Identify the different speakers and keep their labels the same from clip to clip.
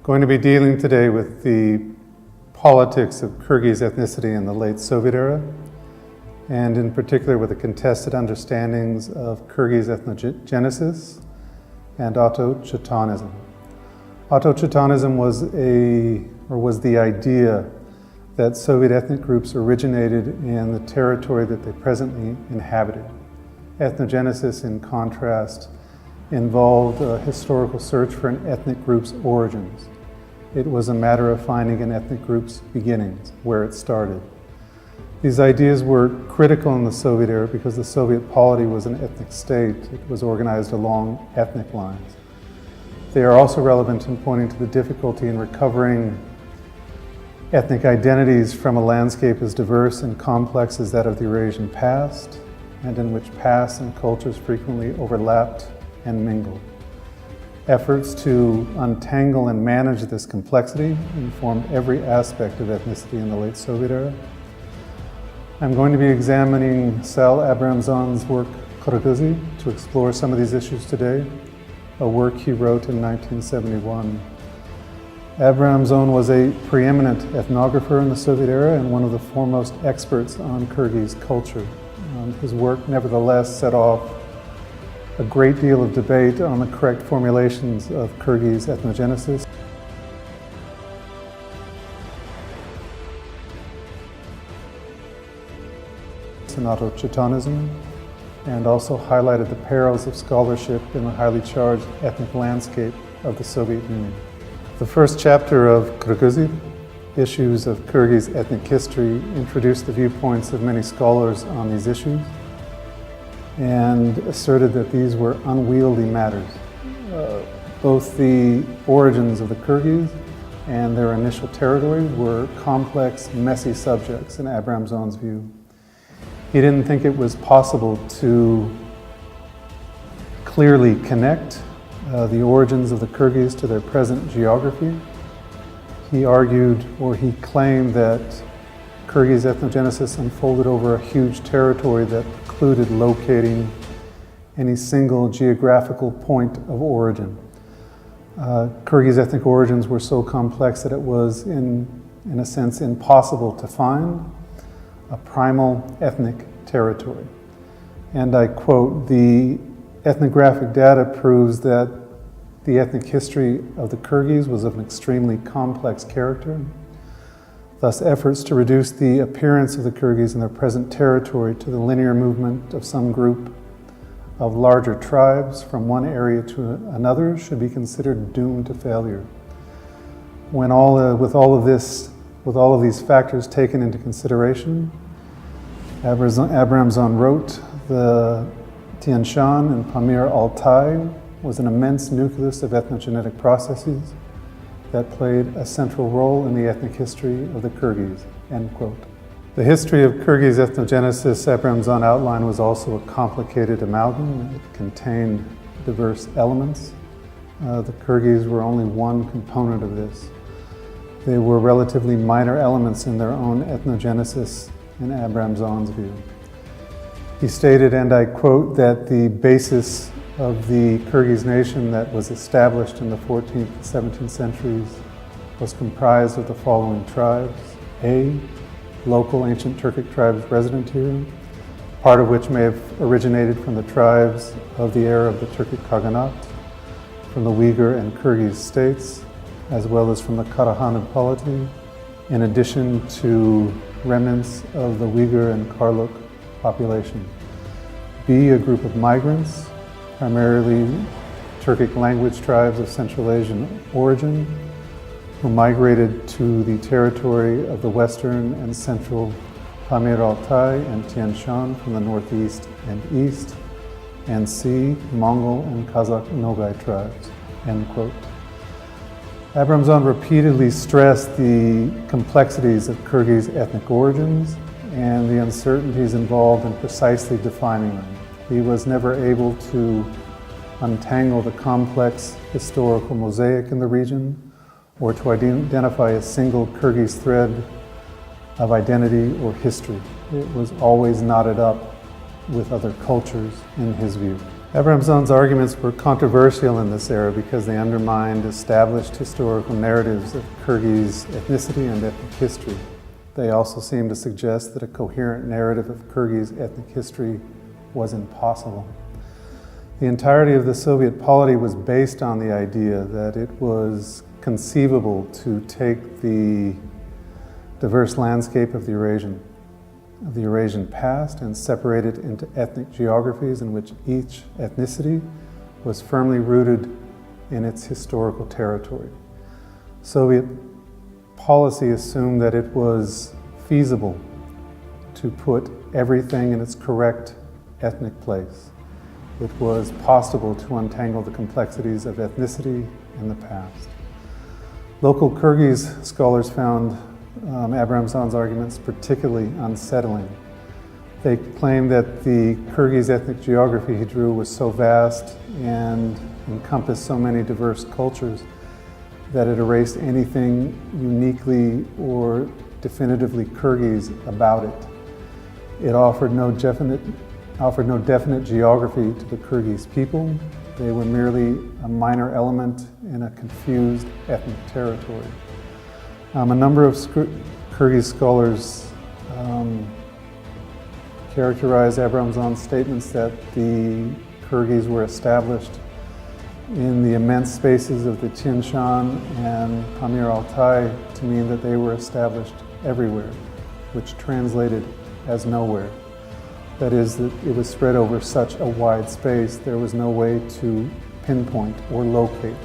Speaker 1: going to be dealing today with the politics of Kyrgyz ethnicity in the late Soviet era, and in particular with the contested understandings of Kyrgyz ethnogenesis and autochtonism. Autochtonism was the idea that Soviet ethnic groups originated in the territory that they presently inhabited. Ethnogenesis, in contrast, involved a historical search for an ethnic group's origins. It was a matter of finding an ethnic group's beginnings, where it started. These ideas were critical in the Soviet era because the Soviet polity was an ethnic state. It was organized along ethnic lines. They are also relevant in pointing to the difficulty in recovering ethnic identities from a landscape as diverse and complex as that of the Eurasian past, and in which past and cultures frequently overlapped and mingled. Efforts to untangle and manage this complexity informed every aspect of ethnicity in the late Soviet era. I'm going to be examining Saul Abramzon's work Kyrgyz to explore some of these issues today, a work he wrote in 1971. Abramzon was a preeminent ethnographer in the Soviet era and one of the foremost experts on Kyrgyz culture. His work nevertheless set off a great deal of debate on the correct formulations of Kyrgyz ethnogenesis. And autochtonism, and also highlighted the perils of scholarship in the highly charged ethnic landscape of the Soviet Union. The first chapter of Kyrgyz, Issues of Kyrgyz Ethnic History, introduced the viewpoints of many scholars on these issues and asserted that these were unwieldy matters. Both the origins of the Kyrgyz and their initial territories were complex, messy subjects in Abramzon's view. He didn't think it was possible to clearly connect the origins of the Kyrgyz to their present geography. He argued, or he claimed, that Kyrgyz ethnogenesis unfolded over a huge territory that precluded locating any single geographical point of origin. Kyrgyz ethnic origins were so complex that it was, in a sense, impossible to find a primal ethnic territory. And I quote, "The ethnographic data proves that the ethnic history of the Kyrgyz was of an extremely complex character. Thus, efforts to reduce the appearance of the Kyrgyz in their present territory to the linear movement of some group of larger tribes from one area to another should be considered doomed to failure." With all of these factors taken into consideration, Abramzon wrote, "The Tian Shan and Pamir Altai was an immense nucleus of ethnogenetic processes that played a central role in the ethnic history of the Kyrgyz," end quote. The history of Kyrgyz ethnogenesis Abramzon outlined was also a complicated amalgam. It contained diverse elements. The Kyrgyz were only one component of this. They were relatively minor elements in their own ethnogenesis in Abramzon's view. He stated, and I quote, that the basis of the Kyrgyz nation that was established in the 14th and 17th centuries was comprised of the following tribes. A, local ancient Turkic tribes resident here, part of which may have originated from the tribes of the era of the Turkic Khaganate, from the Uyghur and Kyrgyz states, as well as from the Karahanid polity, in addition to remnants of the Uyghur and Karluk population. B, a group of migrants, primarily Turkic language tribes of Central Asian origin, who migrated to the territory of the western and central Pamir Altai and Tian Shan from the northeast and east. And C, Mongol and Kazakh Nogai tribes, end quote. Abramzon repeatedly stressed the complexities of Kyrgyz ethnic origins and the uncertainties involved in precisely defining them. He was never able to untangle the complex historical mosaic in the region or to identify a single Kyrgyz thread of identity or history. It was always knotted up with other cultures in his view. Abramzon's arguments were controversial in this era because they undermined established historical narratives of Kyrgyz ethnicity and ethnic history. They also seemed to suggest that a coherent narrative of Kyrgyz ethnic history was impossible. The entirety of the Soviet polity was based on the idea that it was conceivable to take the diverse landscape of the Eurasian past and separate it into ethnic geographies in which each ethnicity was firmly rooted in its historical territory. Soviet policy assumed that it was feasible to put everything in its correct ethnic place. It was possible to untangle the complexities of ethnicity in the past. Local Kyrgyz scholars found Abramzon's arguments particularly unsettling. They claimed that the Kyrgyz ethnic geography he drew was so vast and encompassed so many diverse cultures that it erased anything uniquely or definitively Kyrgyz about it. It offered no definite geography to the Kyrgyz people. They were merely a minor element in a confused ethnic territory. A number of Kyrgyz scholars characterize Abramzon's statements that the Kyrgyz were established in the immense spaces of the Tian Shan and Pamir Altai to mean that they were established everywhere, which translated as nowhere. That is, that it was spread over such a wide space, there was no way to pinpoint or locate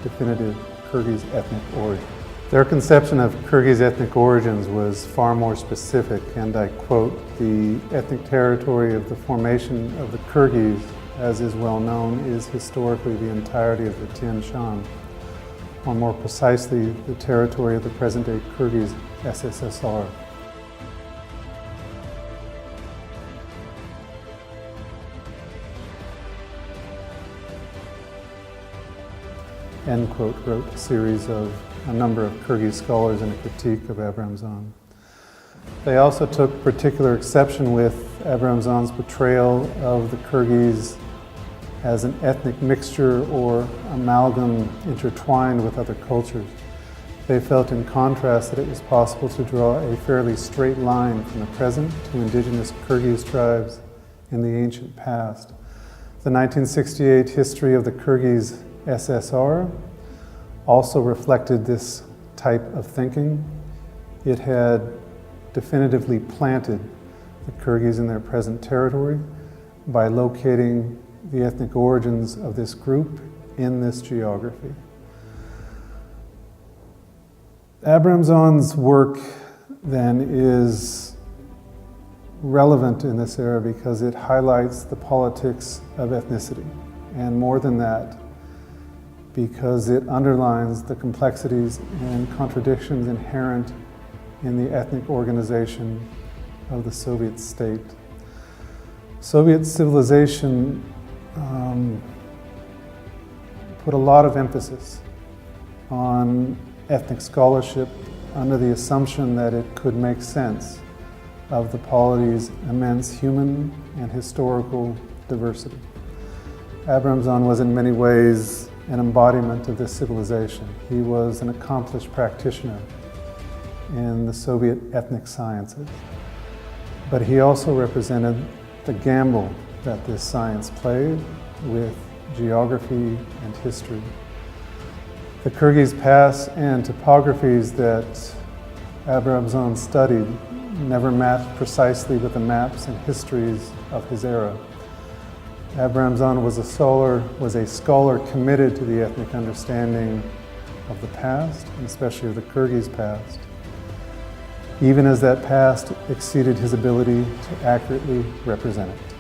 Speaker 1: definitive Kyrgyz ethnic origin. Their conception of Kyrgyz ethnic origins was far more specific, and I quote, "The ethnic territory of the formation of the Kyrgyz, as is well known, is historically the entirety of the Tian Shan, or more precisely, the territory of the present-day Kyrgyz SSSR. End quote, wrote a number of Kyrgyz scholars in a critique of Abramzon. They also took particular exception with Abramzon's portrayal of the Kyrgyz as an ethnic mixture or amalgam intertwined with other cultures. They felt in contrast that it was possible to draw a fairly straight line from the present to indigenous Kyrgyz tribes in the ancient past. The 1968 history of the Kyrgyz SSR also reflected this type of thinking. It had definitively planted the Kyrgyz in their present territory by locating the ethnic origins of this group in this geography. Abramzon's work then is relevant in this era because it highlights the politics of ethnicity, and more than that, because it underlines the complexities and contradictions inherent in the ethnic organization of the Soviet state. Soviet civilization put a lot of emphasis on ethnic scholarship under the assumption that it could make sense of the polity's immense human and historical diversity. Abramzon was in many ways an embodiment of this civilization. He was an accomplished practitioner in the Soviet ethnic sciences, but he also represented the gamble that this science played with geography and history. The Kyrgyz past and topographies that Abramzon studied never matched precisely with the maps and histories of his era. Abramzon was a scholar committed to the ethnic understanding of the past, and especially of the Kyrgyz past, even as that past exceeded his ability to accurately represent it.